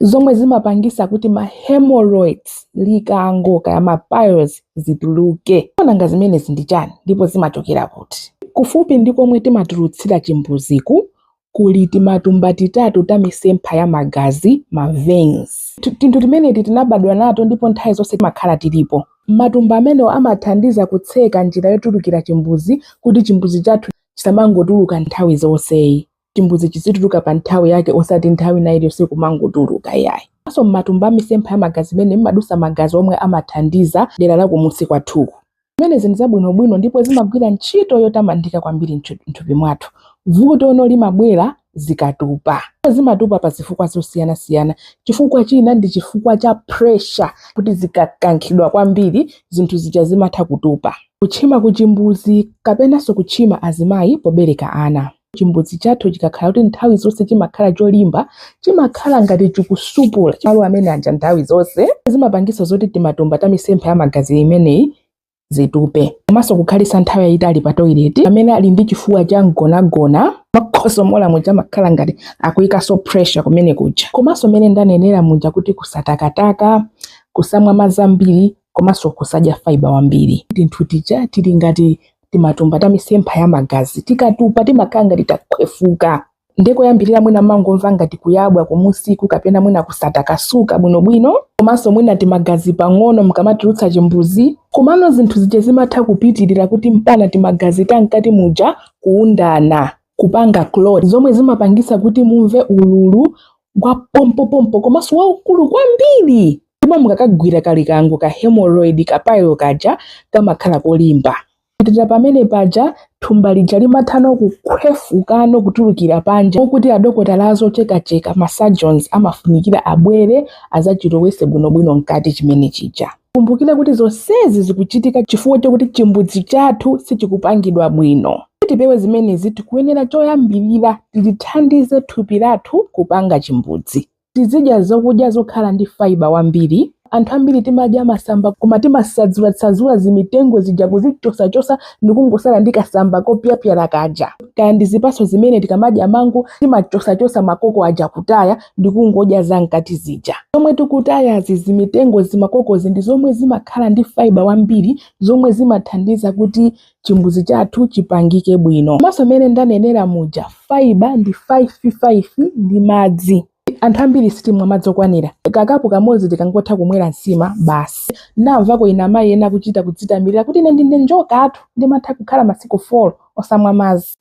zomwe zimapangisa kuti ma hemorrhoids likango kaya ma piles zituluke. Nanga zimenezi ndi chani ndipo zimachokera kuti? Kufupi ndi komwe timatulutsira chimbuziku kuli timatumba titatu ta misempha ya magazi, ma veins. Tinthu timeneti tinabadwa nato ndipo nthawi zonse timakhala tilipo. Matumba amenewo amathandiza kutseka njira yotulukira chimbuzi kuti chimbuzi chathu chisamangotuluka nthawi zonseyi. Chimbuzi chizituluka pa nthawi yake osati nthawi ina iliyonse kumangotuluka yayi. Komanso m'matumba misempha ya magazi mene mmadusa magazi omwe amathandiza dera la kumusi kwathuku. Zimenezi ndi zabwinobwino ndipo zimagwira ntchito yotamandika kwambiri m'thupi mwathu. Vuto ono limabwera zikatupa. Zimatupa pa zifukwa zosiyanasiyana. Chifukwa china ndi chifukwa cha pressure kuti zikakankhidwa kwambiri zinthu zija zimatha kutupa. Kuchima kuchimbuzi kapenanso kuchima azimayi pobereka ana. Chimbuzi chathu chikakhala kuti nthawi zonse chimakhala cholimba, chimakhala ngati chikusupula malo amene aja nthawi zonse. Zimapangisa zoti timatumba ta misempha ya magazi imeneyi zitupe. Komanso kukhalisa nthawi yayitali pa toilet amene ali ndi chifuwa cha mgonagona makhosomola muja makhala ngati akuyikaso pressure kumene kuja. Komanso mene ndanenera muja kuti kusatakataka, kusamwa madzi ambiri, komanso kusadya fiber wambiri. Tinthu tija tili ngati timatumba ta misempha ya magazi tikatupa timakhala ngati takhwefuka. Ndeko yambirira mwina mangomva ngati kuyabwa kumusiku kapena mwina kusatakasuka bwinobwino. Komanso mwina timagazi pang'ono mkamatulutsa chimbuzi. Komano zinthu zije zimatha kupitirira kuti mpana timagazi tankati muja kuundana, kupanga clot. Zomwe zimapangisa kuti mumve ululu gwa pompo komanso waukulu kwambiri. Ndipo mukakagwira kalikango ka hemorrhoid ka pile kaja kamakhala kolimba. Pitira pamene paja thumba lija limathano kukhwefukano kutulukira panja. Kuti adokotala azochekacheka ma surgeons amafunikira abwere azachilowese bwinobwino mkati chimene chija. Kumbukira kuti zonsezi zikuchitika chifukwa chokuti chimbuzi chathu sichikupangidwa bwino. Tipewe zimenezi tikuyenera choyambirira tithandize thupi lathu kupanga chimbuzi. Tizidya zokudya zokhala ndi fiber wambiri. Anthu ambiri timadya masamba koma timasadzula zimitengo zija kuzichosa ndikungosala ndi kasamba kopyapyala kaja. Kaya ndi zipatso zimene tikamadya mangu timachosa makoko aja kutaya ndikungodya zamkati zija. Zomwe tikutaya zimitengo zimakokozi ndi zomwe zimakhala ndi fiber wambiri, zomwe zimathandiza kuti chimbuzi chathu chipangike bwino. Komanso mene ndanenera muja fiber ndi 5 ndi madzi. Anthu ambiri sitimwa madzi okwanira. Kakapu kamodzi tikangotha kumwera nsima basi. Namvako ina mayi ena kuchita kudzitamira kuti ine ndine njoka athu ndimatha kukhala masiku 4 osamwa madzi.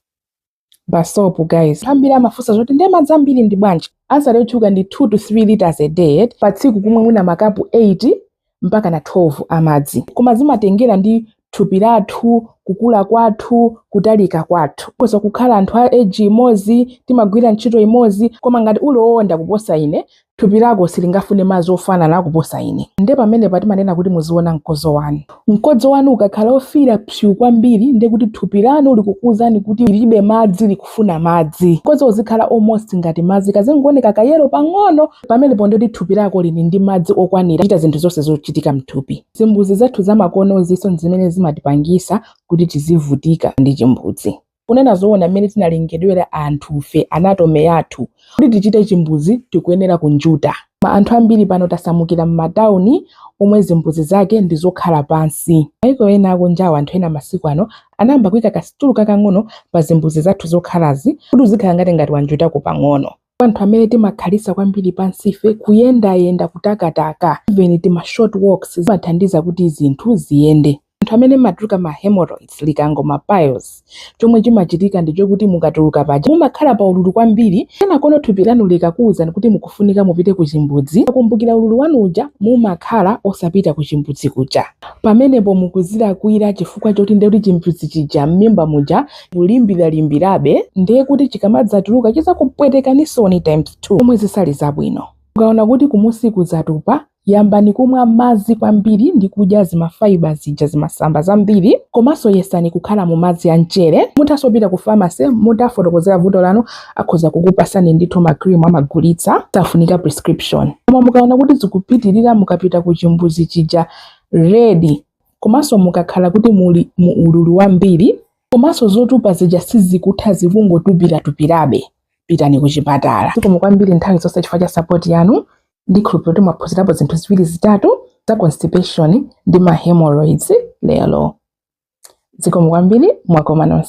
Basopo guys. Ambiri amafunsa zoti ndiye madzi ambiri ndi bwanji. Answer yochuka ndi 2 to 3 liters a day. Pa tsiku kumwe mwina makapu 8 mpaka na 12 amadzi. Koma zimatengera ndi thupi lathu, kukula kwathu, kutalika kwathu. Koso kukhala anthu a age imodzi, timagwira ntchito imodzi, koma ngati ulowonda kuposa ine, thupi lako silingafune madzi ofanana kuposa ine. Nde pamene patimanena kuti muziona mkodzo wanu. Mkodzo wanu ukakhala ofira psyu kwambiri nde kuti thupi lanu likukuwuzani kuti lilibe madzi, likufuna madzi. Mkodzo uzikhala almost ngati madzi kazingooneka kayelo pang'ono pamene pondoti thupi lako lili ndi madzi okwanira kuchita zinthu zonse zochitika mthupi. Zimbuzi zathu zamakono ziso zimene zimatipangisa kuti tizivutika ndi chimbuzi. Kunena zoona mmene tinalengedwera anthufe anatome yathu kuti tichite chimbuzi tikuyenera kunjuta. Anthu ambiri pano tasamukira m'matauni omwe zimbuzi zake ndizokhala pansi. Maiko ena akunjawa anthu ena masiku ano anayamba kuyika kasitulu kakang'ono pa zimbuzi zathu zokhalazi kuti uzikhala ngati wanjutako pang'ono. Anthu amene timakhalisa kwambiri pansife kuyendayenda kutakataka, even tima short walks zimathandiza kuti zinthu ziyende. Anthu amene matuluka ma hemorrhoids likango ma piles, chomwe chimachitika ndicho kuti mukatuluka paja mumakhala pa ululu kwambiri, kana kono thupi lanu likakuwuzani kuti mukufunika mupite ku chimbudzi. Kumbukira ululu wanu uja mumakhala osapita ku chimbudzi kuja. Pamenepo mukuzilakwira chifukwa choti ndiye kuti chimbudzi chija m'mimba muja kulimbirabe, ndiye kuti chikamadzatuluka chizakupwetekanisoni times 2 omwe zisali zabwino. Mukaona kuti kumusi kuzatupa, yambani kumwa madzi kwambiri ndi kudya zimafiber zija zimasamba zambiri. Komanso yesani kukhala mu madzi a mchere. Mutasopita ku pharmacy mutafotokozera vuto lanu akhoza kukupasani ndithu ma cream amagulitsa safunika prescription. Koma mukaona kuti zikupitirira mukapita ku chimbudzi chija ready. Komanso mukakhala kuti mu ululu wambiri, komanso zotupa zija sizikutha zikungotupirabe, pitani ku chipatala. Zikomo kwambiri nthawi zonse chifukwa cha support yanu. ndikhulupirira kuti mwaphunzirapo zinthu ziwiri zitatu za constipation ndi ma hemorrhoids lero. Zikomo kwambiri, mwakoma nonse.